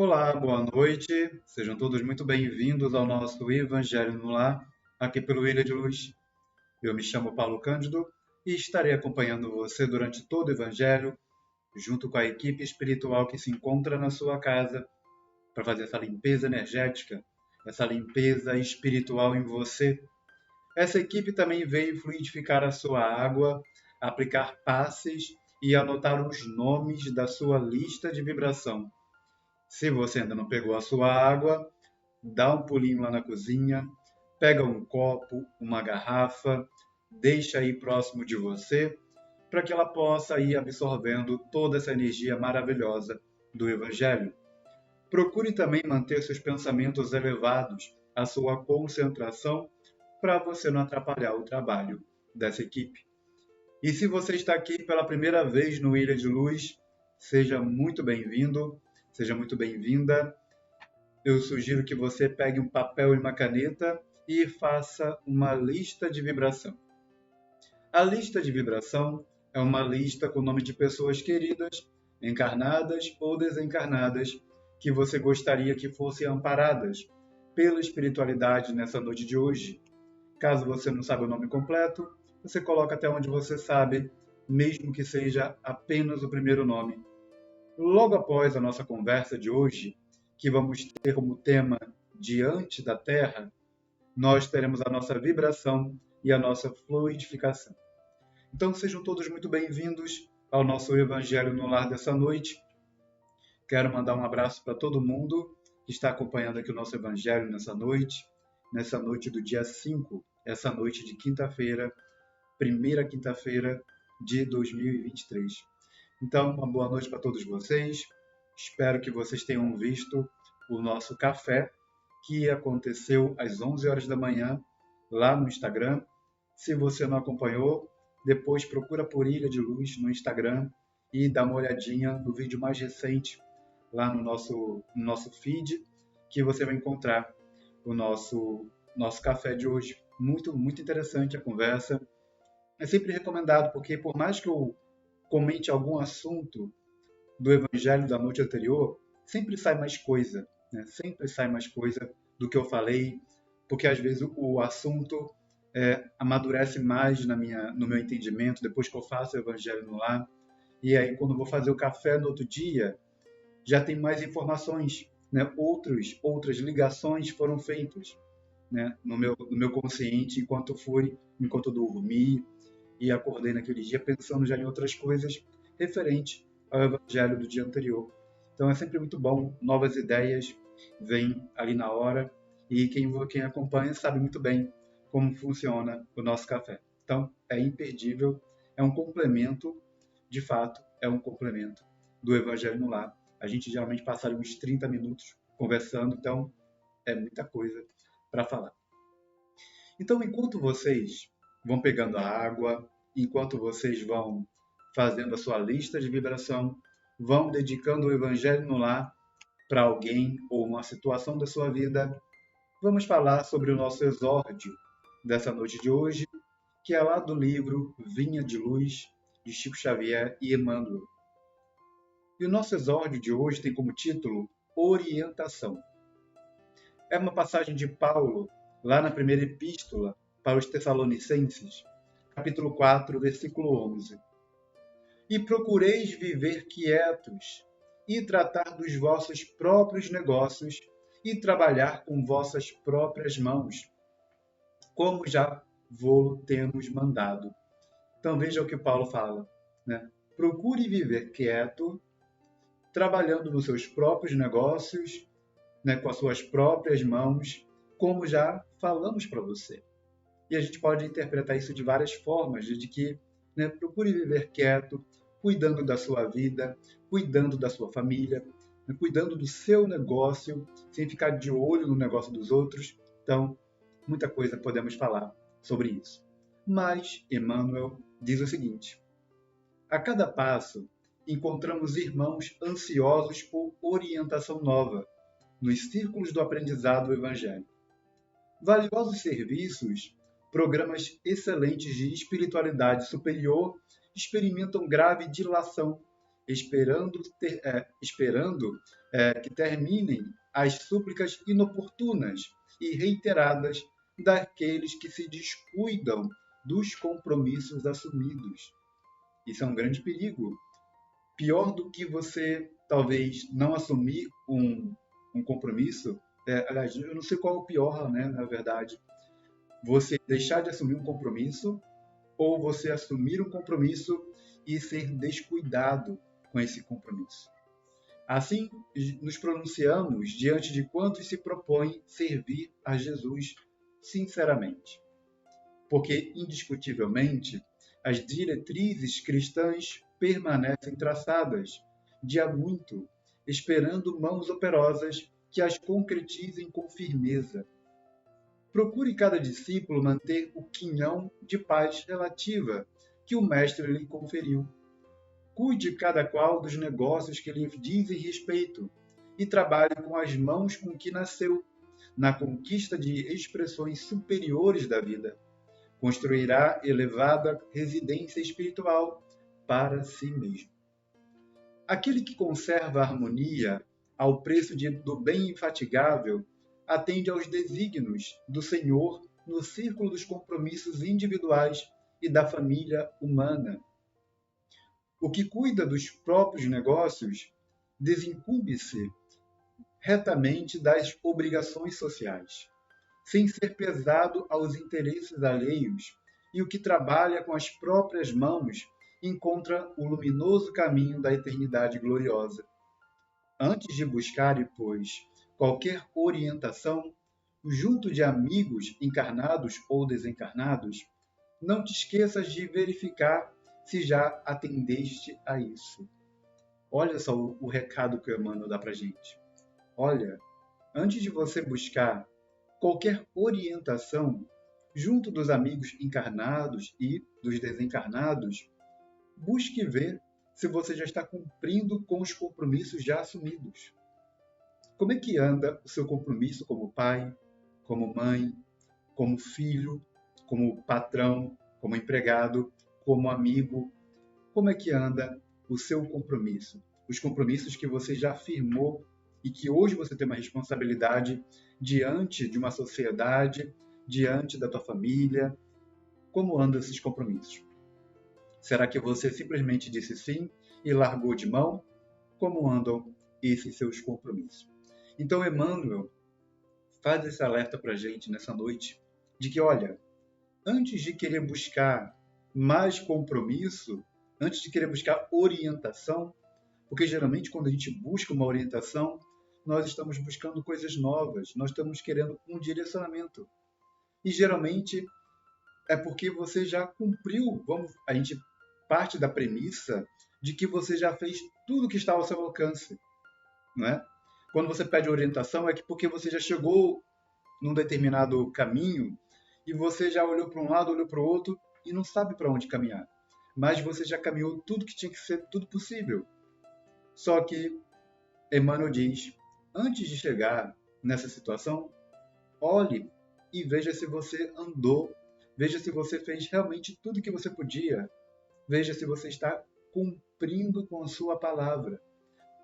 Olá, boa noite. Sejam todos muito bem-vindos ao nosso Evangelho no Lar, aqui pelo Ilha de Luz. Eu me chamo Paulo Cândido e estarei acompanhando você durante todo o Evangelho, junto com a equipe espiritual que se encontra na sua casa, para fazer essa limpeza energética, essa limpeza espiritual em você. Essa equipe também veio fluidificar a sua água, aplicar passes e anotar os nomes da sua lista de vibração. Se você ainda não pegou a sua água, dá um pulinho lá na cozinha, pega um copo, uma garrafa, deixa aí próximo de você, para que ela possa ir absorvendo toda essa energia maravilhosa do Evangelho. Procure também manter seus pensamentos elevados, a sua concentração, para você não atrapalhar o trabalho dessa equipe. E se você está aqui pela primeira vez no Ilha de Luz, seja muito bem-vindo, seja muito bem-vinda. Eu sugiro que você pegue um papel e uma caneta e faça uma lista de vibração. A lista de vibração é uma lista com o nome de pessoas queridas, encarnadas ou desencarnadas, que você gostaria que fossem amparadas pela espiritualidade nessa noite de hoje. Caso você não saiba o nome completo, você coloca até onde você sabe, mesmo que seja apenas o primeiro nome. Logo após a nossa conversa de hoje, que vamos ter como tema Diante da Terra, nós teremos a nossa vibração e a nossa fluidificação. Então sejam todos muito bem-vindos ao nosso Evangelho no Lar dessa noite. Quero mandar um abraço para todo mundo que está acompanhando aqui o nosso Evangelho nessa noite do dia 5, essa noite de quinta-feira, primeira quinta-feira de 2023. Então, uma boa noite para todos vocês. Espero que vocês tenham visto o nosso café, que aconteceu às 11 horas da manhã, lá no Instagram. Se você não acompanhou, depois procura por Ilha de Luz no Instagram e dá uma olhadinha no vídeo mais recente, lá no nosso feed, que você vai encontrar o nosso café de hoje. Muito, muito interessante a conversa. É sempre recomendado, porque por mais que eu comente algum assunto do Evangelho da noite anterior, sempre sai mais coisa, né? Sempre sai mais coisa do que eu falei, porque às vezes o assunto amadurece mais no meu entendimento depois que eu faço o Evangelho no Lar. E aí, quando eu vou fazer o café no outro dia, já tem mais informações, né? Outras ligações foram feitas, né? No meu consciente, enquanto eu dormi, e acordei naquele dia pensando já em outras coisas referente ao Evangelho do dia anterior. Então é sempre muito bom, novas ideias vêm ali na hora e quem acompanha sabe muito bem como funciona o nosso café. Então é imperdível, é um complemento, de fato, é um complemento do Evangelho no Lar. A gente geralmente passa ali uns 30 minutos conversando, então é muita coisa para falar. Então, enquanto vocês vão pegando a água, enquanto vocês vão fazendo a sua lista de vibração, vão dedicando o Evangelho no Lar para alguém ou uma situação da sua vida, vamos falar sobre o nosso exórdio dessa noite de hoje, que é lá do livro Vinha de Luz, de Chico Xavier e Emmanuel. E o nosso exórdio de hoje tem como título Orientação. É uma passagem de Paulo, lá na primeira epístola para os Tessalonicenses, capítulo 4, versículo 11. E procureis viver quietos, e tratar dos vossos próprios negócios, e trabalhar com vossas próprias mãos, como já vô-lo temos mandado. Então veja o que Paulo fala, né? Procure viver quieto, trabalhando nos seus próprios negócios, né, com as suas próprias mãos, como já falamos para você. E a gente pode interpretar isso de várias formas, de que, né, procure viver quieto, cuidando da sua vida, cuidando da sua família, né, cuidando do seu negócio, sem ficar de olho no negócio dos outros. Então, muita coisa podemos falar sobre isso. Mas Emmanuel diz o seguinte: a cada passo, encontramos irmãos ansiosos por orientação nova, nos círculos do aprendizado do Evangelho. Valiosos serviços, programas excelentes de espiritualidade superior experimentam grave dilação esperando que terminem as súplicas inoportunas e reiteradas daqueles que se descuidam dos compromissos assumidos. Isso é um grande perigo. Pior do que você talvez não assumir um compromisso, aliás, eu não sei qual é o pior, né, na verdade, você deixar de assumir um compromisso ou você assumir um compromisso e ser descuidado com esse compromisso. Assim, nos pronunciamos diante de quantos se propõem servir a Jesus sinceramente. Porque, indiscutivelmente, as diretrizes cristãs permanecem traçadas de há muito, esperando mãos operosas que as concretizem com firmeza. Procure cada discípulo manter o quinhão de paz relativa que o Mestre lhe conferiu. Cuide cada qual dos negócios que lhe dizem respeito e trabalhe com as mãos com que nasceu, na conquista de expressões superiores da vida. Construirá elevada residência espiritual para si mesmo. Aquele que conserva a harmonia ao preço do bem infatigável atende aos desígnios do Senhor no círculo dos compromissos individuais e da família humana. O que cuida dos próprios negócios desincumbe-se retamente das obrigações sociais, sem ser pesado aos interesses alheios, e o que trabalha com as próprias mãos encontra o luminoso caminho da eternidade gloriosa. Antes de buscar, pois, qualquer orientação, junto de amigos encarnados ou desencarnados, não te esqueças de verificar se já atendeste a isso. Olha só o recado que o Emmanuel dá para a gente. Olha, antes de você buscar qualquer orientação junto dos amigos encarnados e dos desencarnados, busque ver se você já está cumprindo com os compromissos já assumidos. Como é que anda o seu compromisso como pai, como mãe, como filho, como patrão, como empregado, como amigo? Como é que anda o seu compromisso? Os compromissos que você já firmou e que hoje você tem uma responsabilidade diante de uma sociedade, diante da tua família. Como andam esses compromissos? Será que você simplesmente disse sim e largou de mão? Como andam esses seus compromissos? Então, Emmanuel faz esse alerta para a gente nessa noite de que, olha, antes de querer buscar mais compromisso, antes de querer buscar orientação, porque geralmente quando a gente busca uma orientação, nós estamos buscando coisas novas, nós estamos querendo um direcionamento. E geralmente é porque você já cumpriu, a gente parte da premissa de que você já fez tudo que está ao seu alcance, não é? Quando você pede orientação é porque você já chegou num determinado caminho e você já olhou para um lado, olhou para o outro e não sabe para onde caminhar. Mas você já caminhou tudo que tinha que ser, tudo possível. Só que Emmanuel diz, antes de chegar nessa situação, olhe e veja se você andou, veja se você fez realmente tudo que você podia, veja se você está cumprindo com a sua palavra,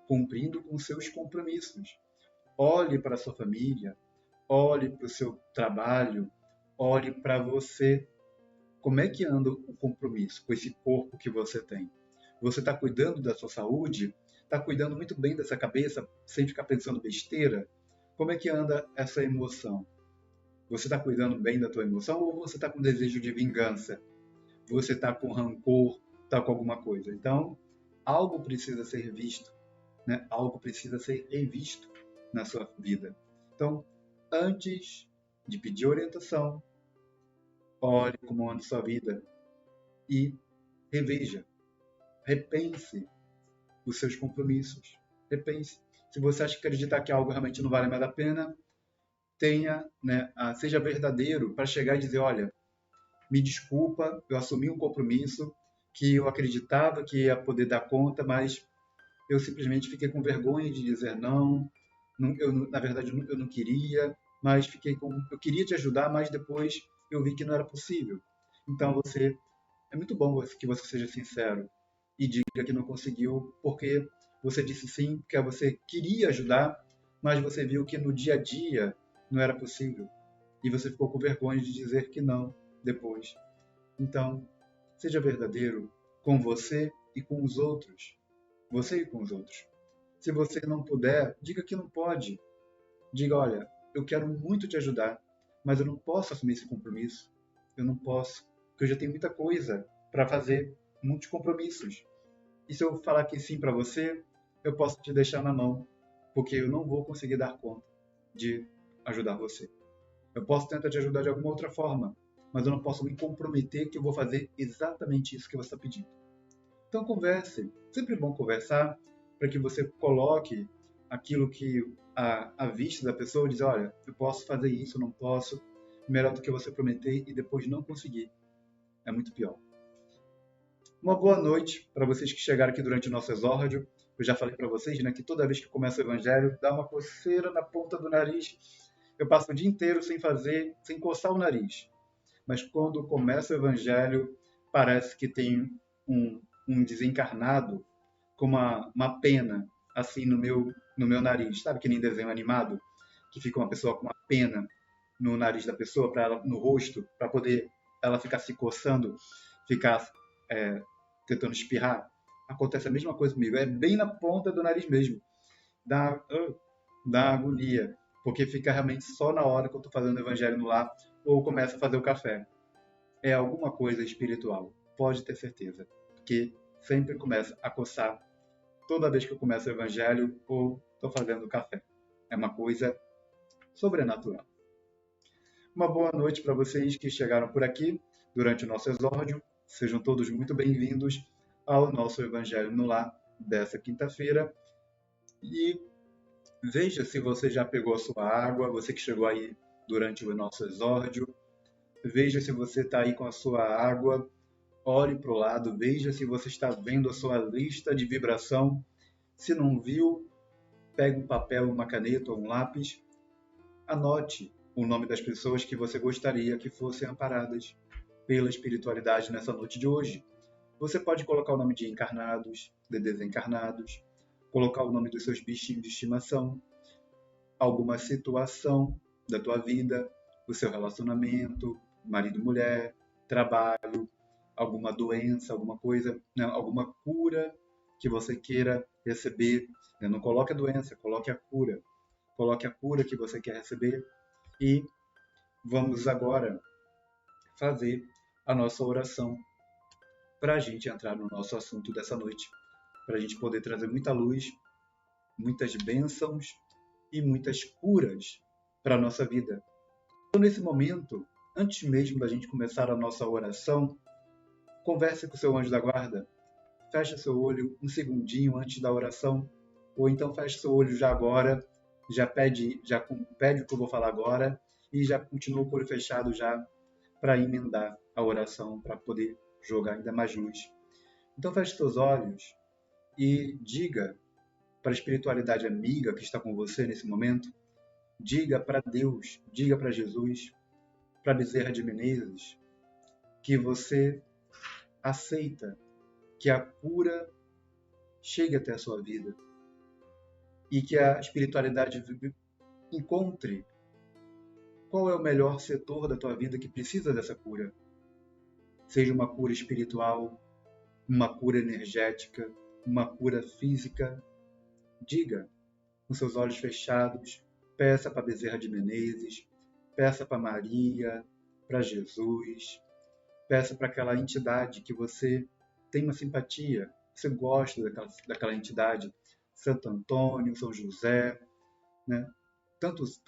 cumprindo com seus compromissos. Olhe para a sua família, olhe para o seu trabalho, olhe para você. Como é que anda o compromisso com esse corpo que você tem? Você está cuidando da sua saúde? Está cuidando muito bem dessa cabeça, sem ficar pensando besteira? Como é que anda essa emoção? Você está cuidando bem da tua emoção ou você está com desejo de vingança? Você está com rancor, está com alguma coisa? Então, algo precisa ser visto, né? Algo precisa ser revisto na sua vida. Então, antes de pedir orientação, olhe como anda a sua vida e reveja, repense os seus compromissos. Repense. Se você acha que acreditar que algo realmente não vale mais a pena, seja verdadeiro para chegar e dizer, olha, me desculpa, eu assumi um compromisso que eu acreditava que ia poder dar conta, mas eu simplesmente fiquei com vergonha de dizer não. Na verdade, eu não queria, mas eu queria te ajudar, mas depois eu vi que não era possível. Então, é muito bom que você seja sincero. e diga que não conseguiu porque você disse sim, porque você queria ajudar, mas você viu que no dia a dia não era possível. E você ficou com vergonha de dizer que não depois. Então, seja verdadeiro com você e com os outros. Você e com os outros. Se você não puder, diga que não pode. Diga, olha, eu quero muito te ajudar, mas eu não posso assumir esse compromisso. Eu não posso, porque eu já tenho muita coisa para fazer, muitos compromissos. E se eu falar que sim para você, eu posso te deixar na mão, porque eu não vou conseguir dar conta de ajudar você. Eu posso tentar te ajudar de alguma outra forma, mas eu não posso me comprometer que eu vou fazer exatamente isso que você está pedindo. Então converse. Sempre é bom conversar para que você coloque aquilo que à vista da pessoa diz, olha, eu posso fazer isso, não posso. Melhor do que você prometer e depois não conseguir. É muito pior. Uma boa noite para vocês que chegaram aqui durante o nosso exórdio. Eu já falei para vocês, né, que toda vez que começa o evangelho, dá uma coceira na ponta do nariz. Eu passo o dia inteiro sem coçar o nariz. Mas quando começa o evangelho, parece que tem um desencarnado com uma pena assim no meu nariz. Sabe que nem desenho animado? Que fica uma pessoa com uma pena no nariz da pessoa, no rosto, para poder ela ficar se coçando, ficar tentando espirrar. Acontece a mesma coisa comigo. É bem na ponta do nariz mesmo. Dá agonia. Porque fica realmente só na hora que eu estou fazendo o evangelho no lar ou começo a fazer o café. É alguma coisa espiritual. Pode ter certeza. Porque sempre começa a coçar toda vez que eu começo o evangelho ou estou fazendo o café. É uma coisa sobrenatural. Uma boa noite para vocês que chegaram por aqui durante o nosso exórdio. Sejam todos muito bem-vindos ao nosso Evangelho no Lar dessa quinta-feira. E veja se você já pegou a sua água, você que chegou aí durante o nosso exórdio. Veja se você está aí com a sua água. Olhe para o lado, veja se você está vendo a sua lista de vibração. Se não viu, pegue um papel, uma caneta ou um lápis. Anote o nome das pessoas que você gostaria que fossem amparadas pela espiritualidade nessa noite de hoje. Você pode colocar o nome de encarnados, de desencarnados, colocar o nome dos seus bichinhos de estimação, alguma situação da tua vida, o seu relacionamento, marido e mulher, trabalho, alguma doença, alguma coisa, né, alguma cura que você queira receber. Não coloque a doença, coloque a cura. Coloque a cura que você quer receber e vamos agora fazer a nossa oração para a gente entrar no nosso assunto dessa noite, para a gente poder trazer muita luz, muitas bênçãos e muitas curas para a nossa vida. Então, nesse momento, antes mesmo da gente começar a nossa oração, converse com o seu anjo da guarda, feche seu olho um segundinho antes da oração, ou então feche seu olho já agora, já pede o que eu vou falar agora e já continua com o olho fechado já para emendar a oração, para poder jogar ainda mais luz. Então feche seus olhos e diga para a espiritualidade amiga que está com você nesse momento, diga para Deus, diga para Jesus, para Bezerra de Menezes, que você aceita que a cura chegue até a sua vida e que a espiritualidade encontre qual é o melhor setor da tua vida que precisa dessa cura. Seja uma cura espiritual, uma cura energética, uma cura física. Diga, com seus olhos fechados, peça para Bezerra de Menezes, peça para Maria, para Jesus, peça para aquela entidade que você tem uma simpatia, você gosta daquela entidade, Santo Antônio, São José, né? Tantos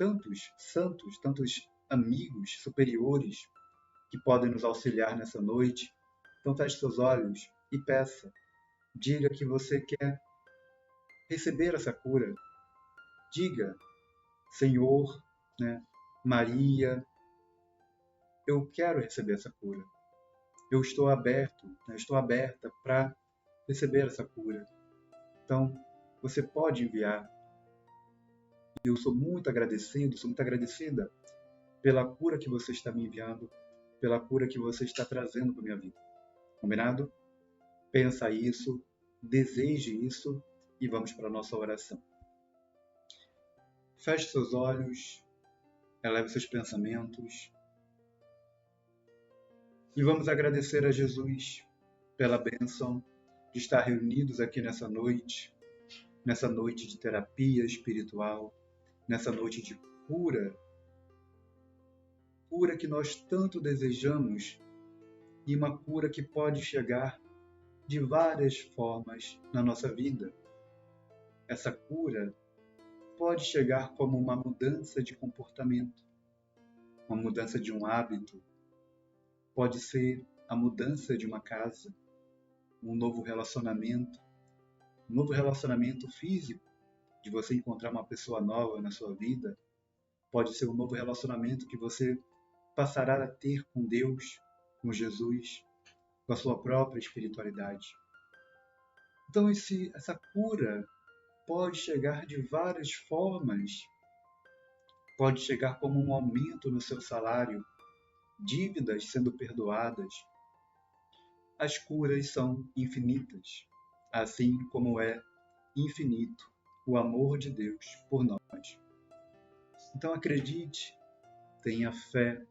santos, tantos amigos superiores que podem nos auxiliar nessa noite. Então feche seus olhos e peça. Diga que você quer receber essa cura. Diga, Senhor, né, Maria, eu quero receber essa cura. Eu estou aberto, né, estou aberta para receber essa cura. Então, você pode enviar. E eu sou muito agradecido, sou muito agradecida pela cura que você está me enviando, pela cura que você está trazendo para minha vida. Combinado? Pensa isso, deseje isso e vamos para a nossa oração. Feche seus olhos, eleve seus pensamentos e vamos agradecer a Jesus pela bênção de estar reunidos aqui nessa noite de terapia espiritual, nessa noite de cura que nós tanto desejamos e uma cura que pode chegar de várias formas na nossa vida. Essa cura pode chegar como uma mudança de comportamento, uma mudança de um hábito, pode ser a mudança de uma casa, um novo relacionamento físico, de você encontrar uma pessoa nova na sua vida, pode ser um novo relacionamento que você passará a ter com Deus, com Jesus, com a sua própria espiritualidade. Então essa cura pode chegar de várias formas. Pode chegar como um aumento no seu salário, dívidas sendo perdoadas. As curas são infinitas, assim como é infinito o amor de Deus por nós. Então acredite, tenha fé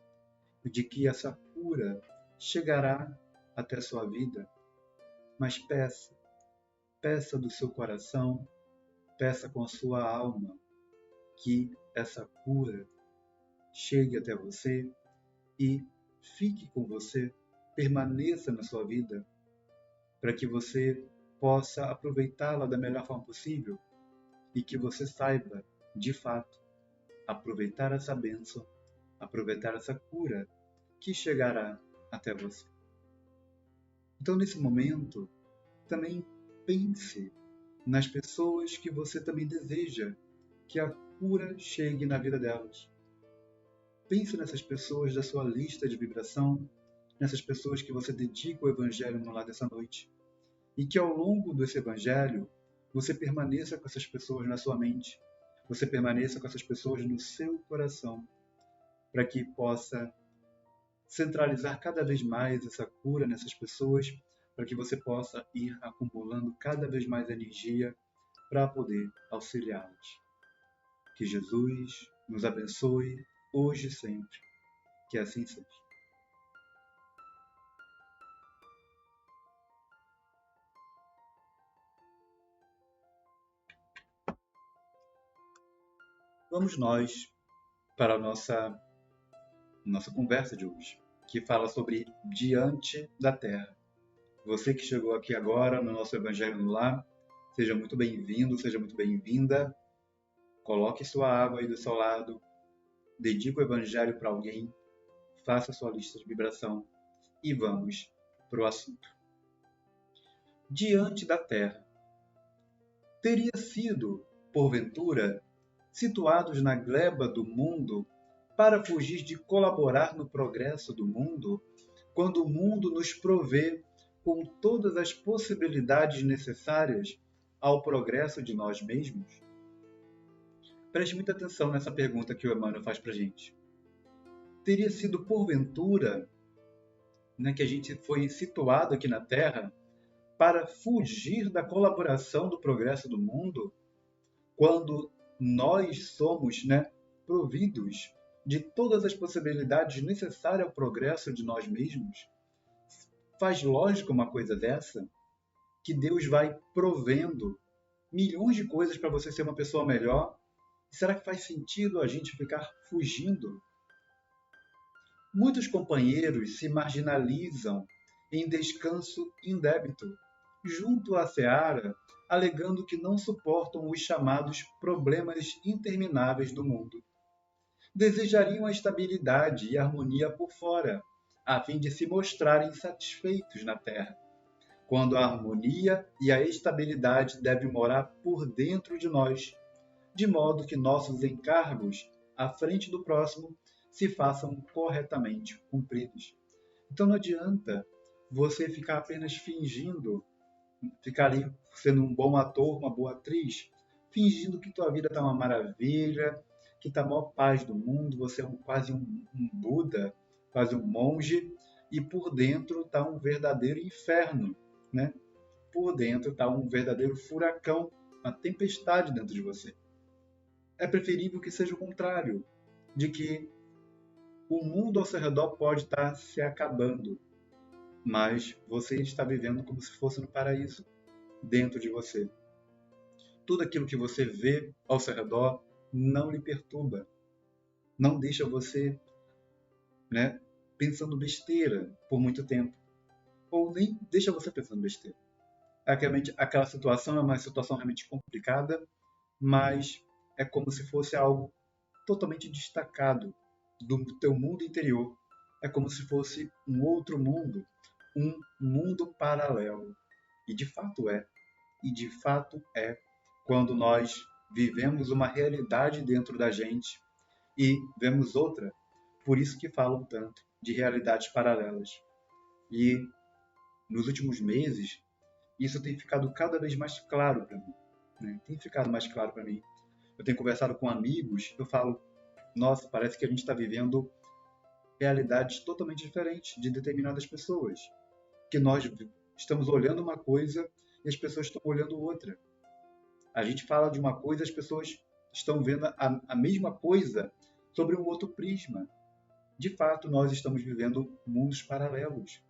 de que essa cura chegará até sua vida, mas peça do seu coração, peça com a sua alma que essa cura chegue até você e fique com você, permaneça na sua vida, para que você possa aproveitá-la da melhor forma possível e que você saiba, de fato, aproveitar essa bênção, aproveitar essa cura que chegará até você. Então, nesse momento, também pense nas pessoas que você também deseja que a cura chegue na vida delas. Pense nessas pessoas da sua lista de vibração, nessas pessoas que você dedica o Evangelho no lar dessa noite. E que ao longo desse Evangelho, você permaneça com essas pessoas na sua mente, você permaneça com essas pessoas no seu coração, para que possa centralizar cada vez mais essa cura nessas pessoas, para que você possa ir acumulando cada vez mais energia para poder auxiliá-las. Que Jesus nos abençoe hoje e sempre. Que assim seja. Vamos nós para a nossa conversa de hoje, que fala sobre diante da terra. Você que chegou aqui agora no nosso Evangelho no Lar, seja muito bem-vindo, seja muito bem-vinda. Coloque sua água aí do seu lado, dedique o Evangelho para alguém, faça sua lista de vibração e vamos para o assunto. Diante da terra. Teria sido, porventura, situados na gleba do mundo para fugir de colaborar no progresso do mundo, quando o mundo nos provê com todas as possibilidades necessárias ao progresso de nós mesmos? Preste muita atenção nessa pergunta que o Emmanuel faz para a gente. Teria sido porventura, que a gente foi situado aqui na Terra para fugir da colaboração do progresso do mundo, quando nós somos providos de todas as possibilidades necessárias ao progresso de nós mesmos? Faz lógica uma coisa dessa? Que Deus vai provendo milhões de coisas para você ser uma pessoa melhor? Será que faz sentido a gente ficar fugindo? Muitos companheiros se marginalizam em descanso indébito, junto à seara, alegando que não suportam os chamados problemas intermináveis do mundo. Desejariam a estabilidade e a harmonia por fora, a fim de se mostrarem satisfeitos na terra, quando a harmonia e a estabilidade devem morar por dentro de nós, de modo que nossos encargos à frente do próximo se façam corretamente cumpridos. Então não adianta você ficar apenas fingindo, ficar ali sendo um bom ator, uma boa atriz, fingindo que tua vida está uma maravilha, que está a maior paz do mundo, você é quase um Buda, quase um monge, e por dentro está um verdadeiro inferno, né? por dentro está um verdadeiro furacão, uma tempestade dentro de você. É preferível que seja o contrário, de que o mundo ao seu redor pode estar se acabando, mas você está vivendo como se fosse no paraíso dentro de você. Tudo aquilo que você vê ao seu redor não lhe perturba, não deixa você, pensando besteira por muito tempo, ou nem deixa você pensando besteira. Aquela situação é uma situação realmente complicada, mas é como se fosse algo totalmente destacado do teu mundo interior. É como se fosse um outro mundo, um mundo paralelo. E de fato é. E de fato é quando nós vivemos uma realidade dentro da gente e vemos outra. Por isso que falam tanto de realidades paralelas. E nos últimos meses, isso tem ficado cada vez mais claro para mim. Tem ficado mais claro para mim. Eu tenho conversado com amigos, eu falo, nossa, parece que a gente está vivendo realidades totalmente diferentes de determinadas pessoas. Que nós estamos olhando uma coisa e as pessoas estão olhando outra. A gente fala de uma coisa, as pessoas estão vendo a mesma coisa sobre um outro prisma. De fato, nós estamos vivendo mundos paralelos,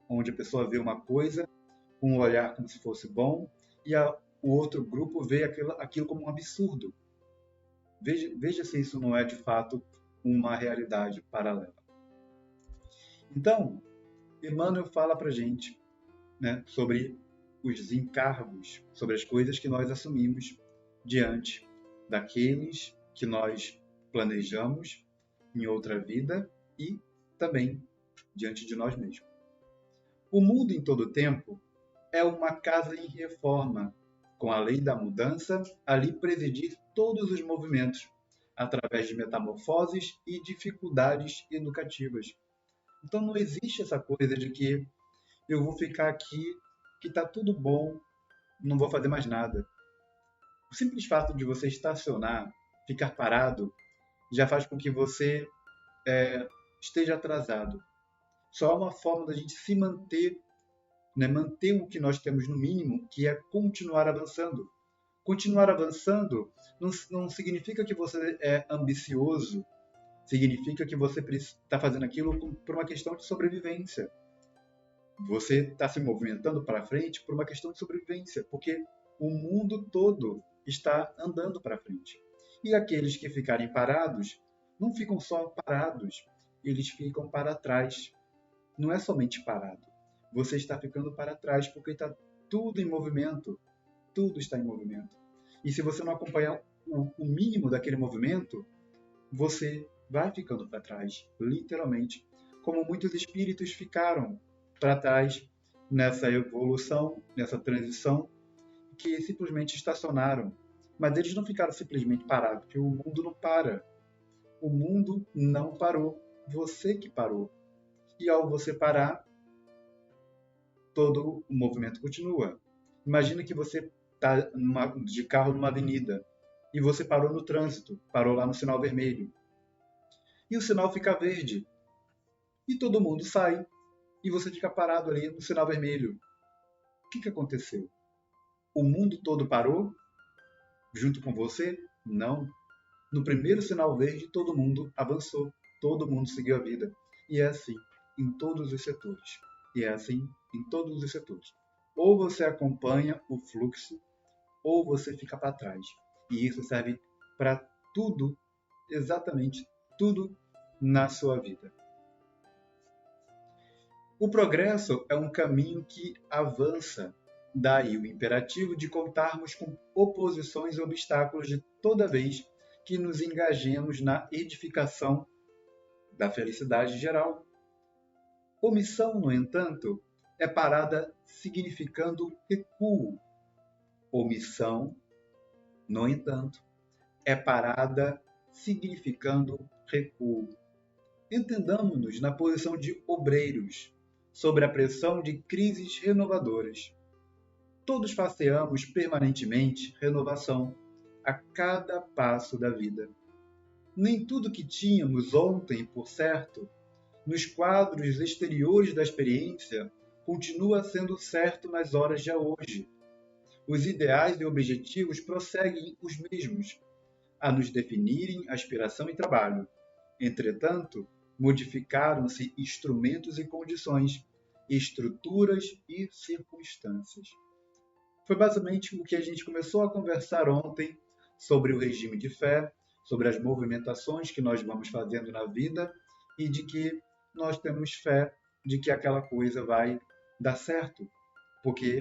onde a pessoa vê uma coisa com um olhar como se fosse bom e o outro grupo vê aquilo como um absurdo. Veja se isso não é, de fato, uma realidade paralela. Então, Emmanuel fala para a gente sobre os encargos, sobre as coisas que nós assumimos diante daqueles que nós planejamos em outra vida e também diante de nós mesmos. O mundo em todo tempo é uma casa em reforma, com a lei da mudança ali presidir todos os movimentos, através de metamorfoses e dificuldades educativas. Então não existe essa coisa de que eu vou ficar aqui, que está tudo bom, não vou fazer mais nada. O simples fato de você estacionar, ficar parado, já faz com que você esteja atrasado. Só há uma forma da gente se manter, manter o que nós temos no mínimo, que é continuar avançando. Continuar avançando não significa que você é ambicioso, significa que você está fazendo aquilo por uma questão de sobrevivência. Você está se movimentando para frente por uma questão de sobrevivência, porque o mundo todo está andando para frente. E aqueles que ficarem parados, não ficam só parados, eles ficam para trás. Não é somente parado. Você está ficando para trás porque está tudo em movimento. Tudo está em movimento. E se você não acompanhar o mínimo daquele movimento, você vai ficando para trás, literalmente. Como muitos espíritos ficaram para trás nessa evolução, nessa transição, que simplesmente estacionaram. Mas eles não ficaram simplesmente parados, porque o mundo não para. O mundo não parou. Você que parou. E ao você parar, todo o movimento continua. Imagina que você está de carro numa avenida e você parou no trânsito, parou lá no sinal vermelho. E o sinal fica verde. E todo mundo sai. E você fica parado ali no sinal vermelho. O que aconteceu? O mundo todo parou junto com você? Não. No primeiro sinal verde, todo mundo avançou. Todo mundo seguiu a vida. E é assim em todos os setores. E é assim em todos os setores. Ou você acompanha o fluxo, ou você fica para trás. E isso serve para tudo, exatamente tudo na sua vida. O progresso é um caminho que avança. Daí o imperativo de contarmos com oposições e obstáculos de toda vez que nos engajemos na edificação da felicidade geral. Omissão, no entanto, é parada significando recuo. Omissão, no entanto, é parada significando recuo. Entendamos-nos na posição de obreiros, sob a pressão de crises renovadoras. Todos faceamos permanentemente renovação, a cada passo da vida. Nem tudo que tínhamos ontem, por certo, nos quadros exteriores da experiência, continua sendo certo nas horas de hoje. Os ideais e objetivos prosseguem os mesmos, a nos definirem aspiração e trabalho. Entretanto, modificaram-se instrumentos e condições, estruturas e circunstâncias. Foi basicamente o que a gente começou a conversar ontem sobre o regime de fé, sobre as movimentações que nós vamos fazendo na vida e de que nós temos fé de que aquela coisa vai dar certo, porque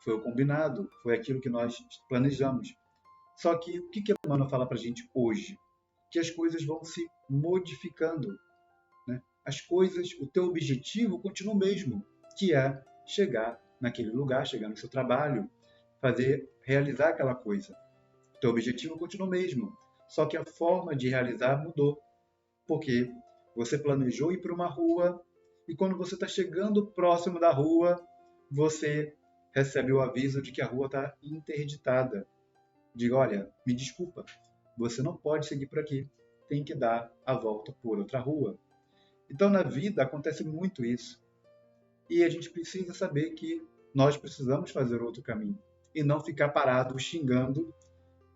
foi o combinado, foi aquilo que nós planejamos. Só que o que Emmanuel fala para a gente hoje? Que as coisas vão se modificando, né? As coisas, o teu objetivo continua o mesmo, que é chegar naquele lugar, chegar no seu trabalho, realizar aquela coisa. O teu objetivo continua o mesmo, só que a forma de realizar mudou, porque você planejou ir para uma rua e quando você está chegando próximo da rua, você recebe o aviso de que a rua está interditada. Diga, olha, me desculpa, você não pode seguir por aqui, tem que dar a volta por outra rua. Então, na vida acontece muito isso. E a gente precisa saber que nós precisamos fazer outro caminho e não ficar parado xingando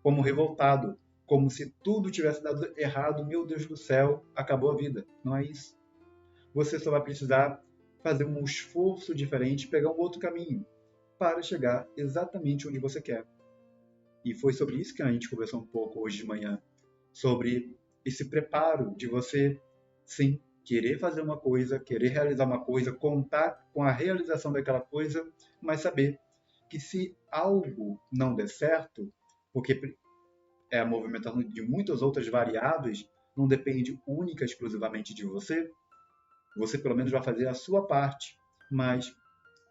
como revoltado, como se tudo tivesse dado errado, meu Deus do céu, acabou a vida. Não é isso. Você só vai precisar fazer um esforço diferente, pegar um outro caminho para chegar exatamente onde você quer. E foi sobre isso que a gente conversou um pouco hoje de manhã, sobre esse preparo de você, sim, querer fazer uma coisa, querer realizar uma coisa, contar com a realização daquela coisa, mas saber que se algo não der certo, porque é a movimentação de muitas outras variáveis, não depende única e exclusivamente de você, você pelo menos vai fazer a sua parte, mas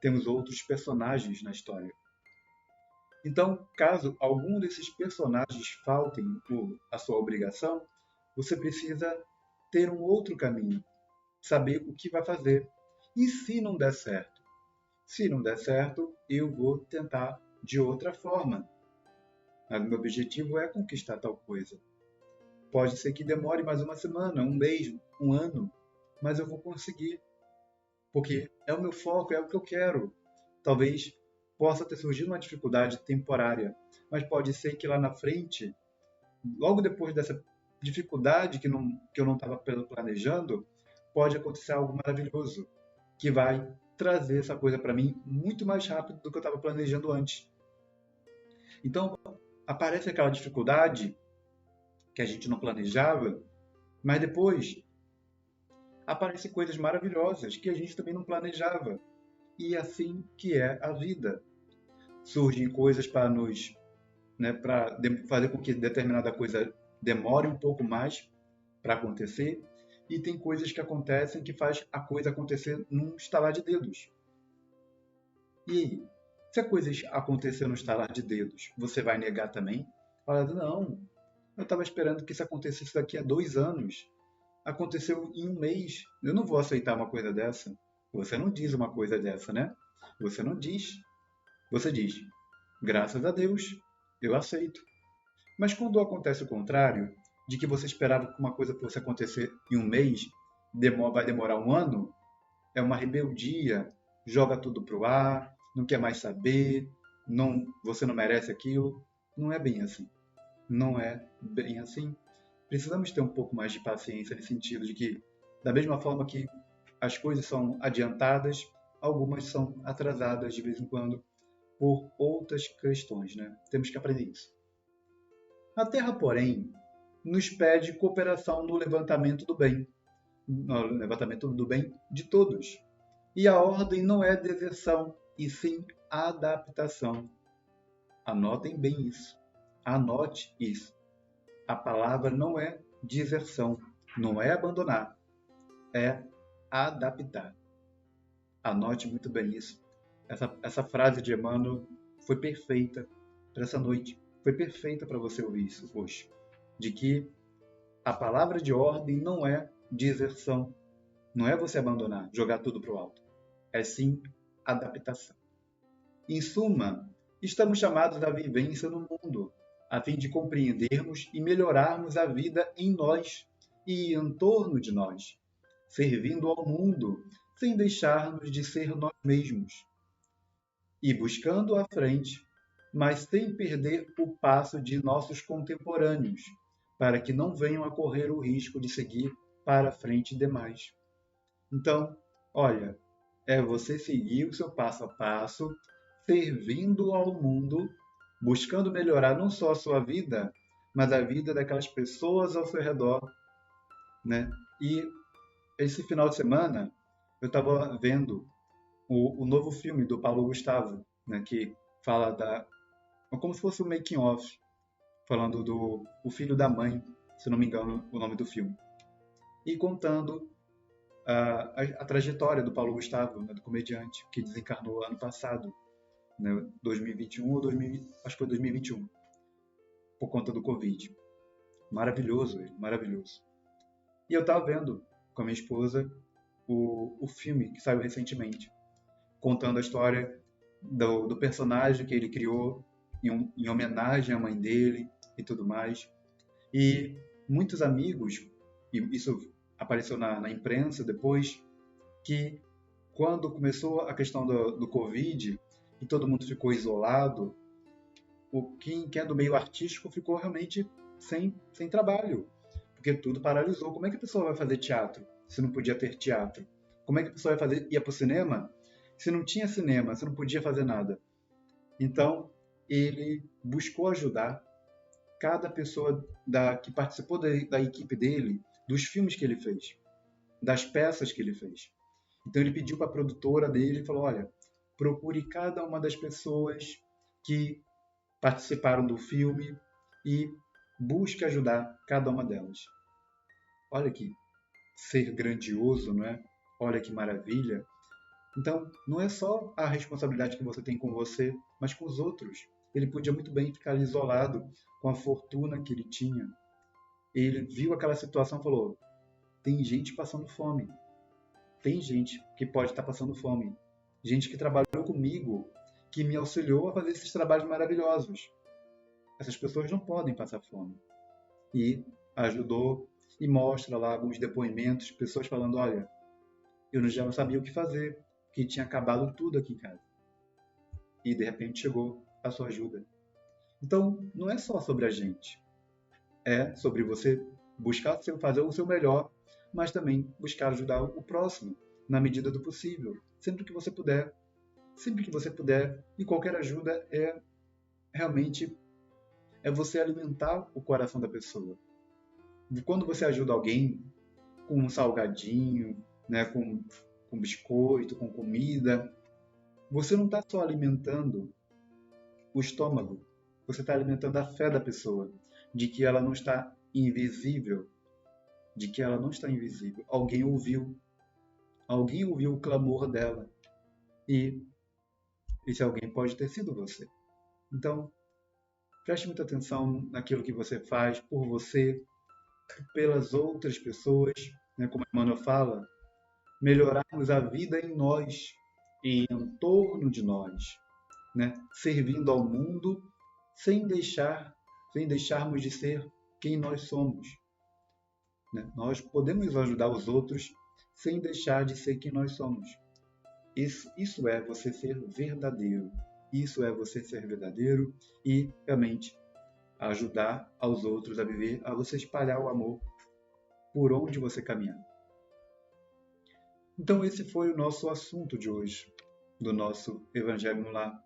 temos outros personagens na história. Então, caso algum desses personagens faltem a sua obrigação, você precisa ter um outro caminho, saber o que vai fazer. E se não der certo? Se não der certo, eu vou tentar de outra forma. Mas meu objetivo é conquistar tal coisa. Pode ser que demore mais uma semana, um mês, um ano, mas eu vou conseguir. Porque é o meu foco, é o que eu quero. Talvez possa ter surgido uma dificuldade temporária, mas pode ser que lá na frente, logo depois dessa dificuldade que eu não estava planejando, pode acontecer algo maravilhoso, que vai trazer essa coisa para mim muito mais rápido do que eu estava planejando antes. Então, aparece aquela dificuldade que a gente não planejava, mas depois aparecem coisas maravilhosas que a gente também não planejava. E assim que é a vida. Surgem coisas para nos, né, para fazer com que determinada coisa demore um pouco mais para acontecer, e tem coisas que acontecem que faz a coisa acontecer num estalar de dedos. E se a coisa acontecer no estalar de dedos, você vai negar também? Fala, não, eu estava esperando que isso acontecesse daqui a 2 anos. Aconteceu em um mês. Eu não vou aceitar uma coisa dessa. Você não diz uma coisa dessa, né? Você não diz. Você diz, graças a Deus, eu aceito. Mas quando acontece o contrário, de que você esperava que uma coisa fosse acontecer em um mês, vai demorar um ano, é uma rebeldia, joga tudo para o ar, não quer mais saber, você não merece aquilo. Não é bem assim. Não é bem assim. Precisamos ter um pouco mais de paciência nesse sentido de que, da mesma forma que as coisas são adiantadas, algumas são atrasadas de vez em quando por outras questões, né? Temos que aprender isso. A Terra, porém, nos pede cooperação no levantamento do bem, no levantamento do bem de todos. E a ordem não é deserção, e sim adaptação. Anotem bem isso. Anote isso. A palavra não é deserção, não é abandonar, é adaptar. Anote muito bem isso. Essa frase de Emmanuel foi perfeita para essa noite. Foi perfeita para você ouvir isso hoje. De que a palavra de ordem não é deserção, não é você abandonar, jogar tudo para o alto. É sim adaptação. Em suma, estamos chamados à vivência no mundo, a fim de compreendermos e melhorarmos a vida em nós e em torno de nós, servindo ao mundo sem deixarmos de ser nós mesmos, e buscando à frente, mas sem perder o passo de nossos contemporâneos, para que não venham a correr o risco de seguir para frente demais. Então, olha, é você seguir o seu passo a passo, servindo ao mundo, buscando melhorar não só a sua vida, mas a vida daquelas pessoas ao seu redor, né? E esse final de semana eu estava vendo o novo filme do Paulo Gustavo, né? Que fala da como se fosse um making of, falando do o filho da mãe, se não me engano, o nome do filme, e contando a trajetória do Paulo Gustavo, né, do comediante que desencarnou ano passado, né, 2021 ou 2000, acho que foi 2021, por conta do Covid. Maravilhoso ele, maravilhoso. E eu estava vendo com a minha esposa o filme que saiu recentemente, contando a história do personagem que ele criou em homenagem à mãe dele e tudo mais. E muitos amigos, e isso apareceu na imprensa depois, que quando começou a questão do Covid e todo mundo ficou isolado, quem é do meio artístico ficou realmente sem trabalho, porque tudo paralisou. Como é que a pessoa vai fazer teatro se não podia ter teatro? Como é que a pessoa ia para o cinema se não tinha cinema, se não podia fazer nada? Então, ele buscou ajudar cada pessoa que participou da equipe dele, dos filmes que ele fez, das peças que ele fez. Então ele pediu para a produtora dele e falou: olha, procure cada uma das pessoas que participaram do filme e busque ajudar cada uma delas. Olha que ser grandioso, não é? Olha que maravilha. Então, não é só a responsabilidade que você tem com você, mas com os outros. Ele podia muito bem ficar isolado com a fortuna que ele tinha. Ele viu aquela situação e falou: tem gente passando fome. Tem gente que pode estar passando fome. Gente que trabalhou comigo, que me auxiliou a fazer esses trabalhos maravilhosos. Essas pessoas não podem passar fome. E ajudou e mostra lá alguns depoimentos, pessoas falando: olha, eu já não sabia o que fazer, que tinha acabado tudo aqui em casa. E de repente chegou a sua ajuda. Então, não é só sobre a gente. É sobre você buscar fazer o seu melhor, mas também buscar ajudar o próximo, na medida do possível, sempre que você puder. Sempre que você puder. E qualquer ajuda realmente você alimentar o coração da pessoa. Quando você ajuda alguém com um salgadinho, né, com biscoito, com comida, você não está só alimentando o estômago, você está alimentando a fé da pessoa, de que ela não está invisível, de que ela não está invisível. Alguém ouviu o clamor dela, e esse alguém pode ter sido você. Então, preste muita atenção naquilo que você faz por você, pelas outras pessoas, né? Como a Emmanuel fala, melhorarmos a vida em nós e em torno de nós, né? Servindo ao mundo sem deixarmos de ser quem nós somos, né? Nós podemos ajudar os outros sem deixar de ser quem nós somos. Isso é você ser verdadeiro. Isso é você ser verdadeiro e realmente ajudar aos outros a viver, a você espalhar o amor por onde você caminhar. Então esse foi o nosso assunto de hoje, do nosso Evangelho no Lar.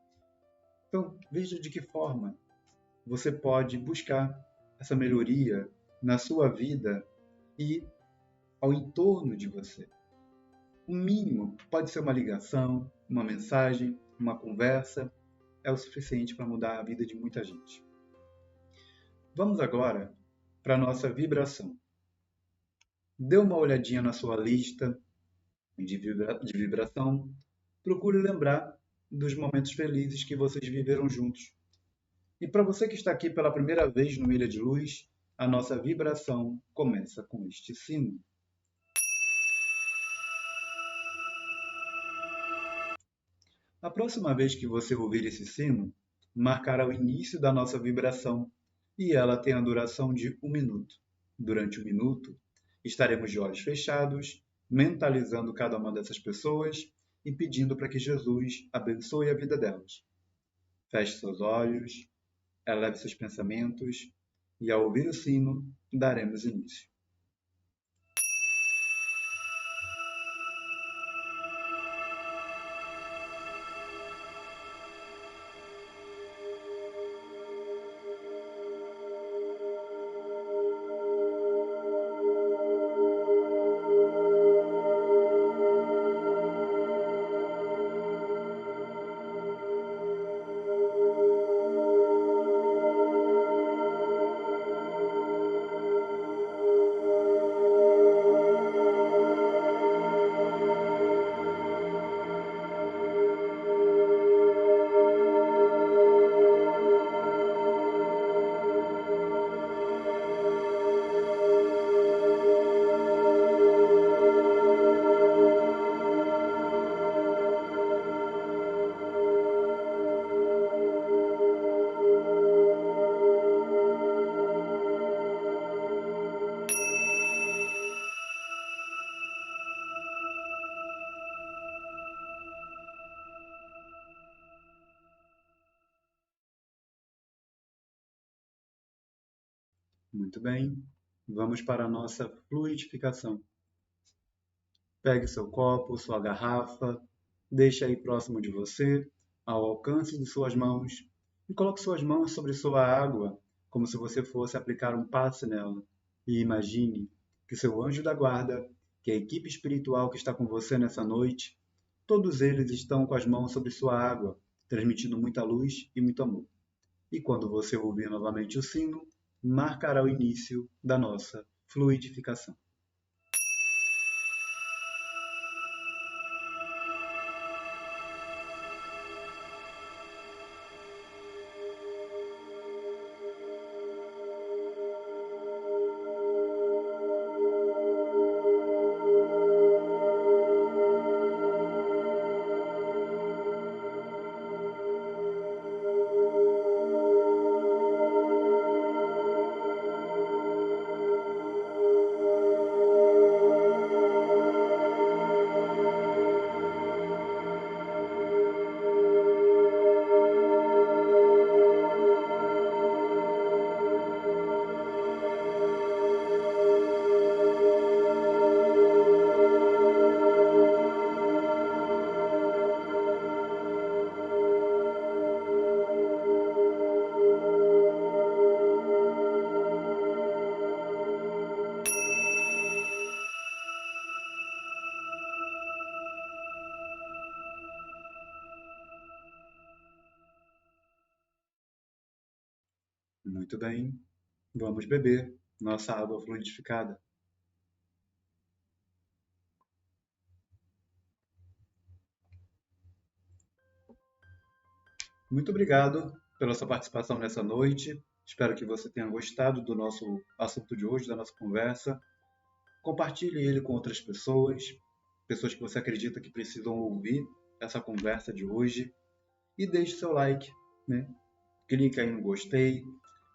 Então veja de que forma você pode buscar essa melhoria na sua vida e ao entorno de você. O mínimo pode ser uma ligação, uma mensagem, uma conversa, é o suficiente para mudar a vida de muita gente. Vamos agora para a nossa vibração. Dê uma olhadinha na sua lista de vibração. Procure lembrar dos momentos felizes que vocês viveram juntos. E para você que está aqui pela primeira vez no Ilha de Luz, a nossa vibração começa com este sino. A próxima vez que você ouvir esse sino, marcará o início da nossa vibração e ela tem a duração de 1 minuto. Durante 1 minuto, estaremos de olhos fechados mentalizando cada uma dessas pessoas e pedindo para que Jesus abençoe a vida delas. Feche seus olhos, eleve seus pensamentos e, ao ouvir o sino, daremos início. Muito bem, vamos para a nossa fluidificação. Pegue seu copo, sua garrafa, deixe aí próximo de você, ao alcance de suas mãos, e coloque suas mãos sobre sua água, como se você fosse aplicar um passe nela. E imagine que seu anjo da guarda, que a equipe espiritual que está com você nessa noite, todos eles estão com as mãos sobre sua água, transmitindo muita luz e muito amor. E quando você ouvir novamente o sino, marcará o início da nossa fluidificação. Muito bem, vamos beber nossa água fluidificada. Muito obrigado pela sua participação nessa noite. Espero que você tenha gostado do nosso assunto de hoje, da nossa conversa. Compartilhe ele com outras pessoas, pessoas que você acredita que precisam ouvir essa conversa de hoje. E deixe seu like, né? Clique aí no gostei,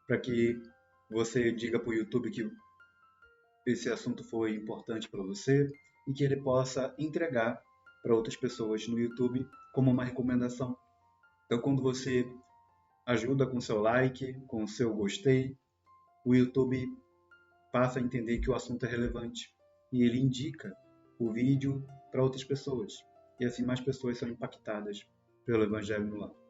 para que você diga para o YouTube que esse assunto foi importante para você e que ele possa entregar para outras pessoas no YouTube como uma recomendação. Então, quando você ajuda com seu like, com o seu gostei, o YouTube passa a entender que o assunto é relevante e ele indica o vídeo para outras pessoas. E assim mais pessoas são impactadas pelo Evangelho no Lar.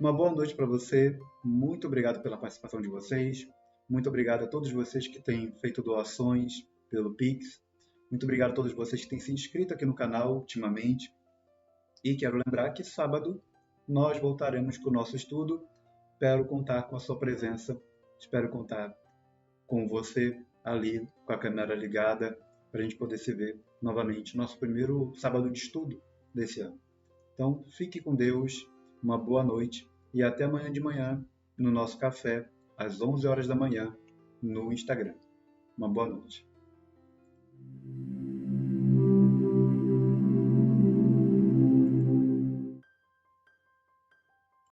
Uma boa noite para você. Muito obrigado pela participação de vocês. Muito obrigado a todos vocês que têm feito doações pelo Pix. Muito obrigado a todos vocês que têm se inscrito aqui no canal ultimamente. E quero lembrar que sábado nós voltaremos com o nosso estudo. Espero contar com a sua presença. Espero contar com você ali, com a câmera ligada, para a gente poder se ver novamente. Nosso primeiro sábado de estudo desse ano. Então, fique com Deus. Uma boa noite e até amanhã de manhã no nosso café, às 11 horas da manhã, no Instagram. Uma boa noite.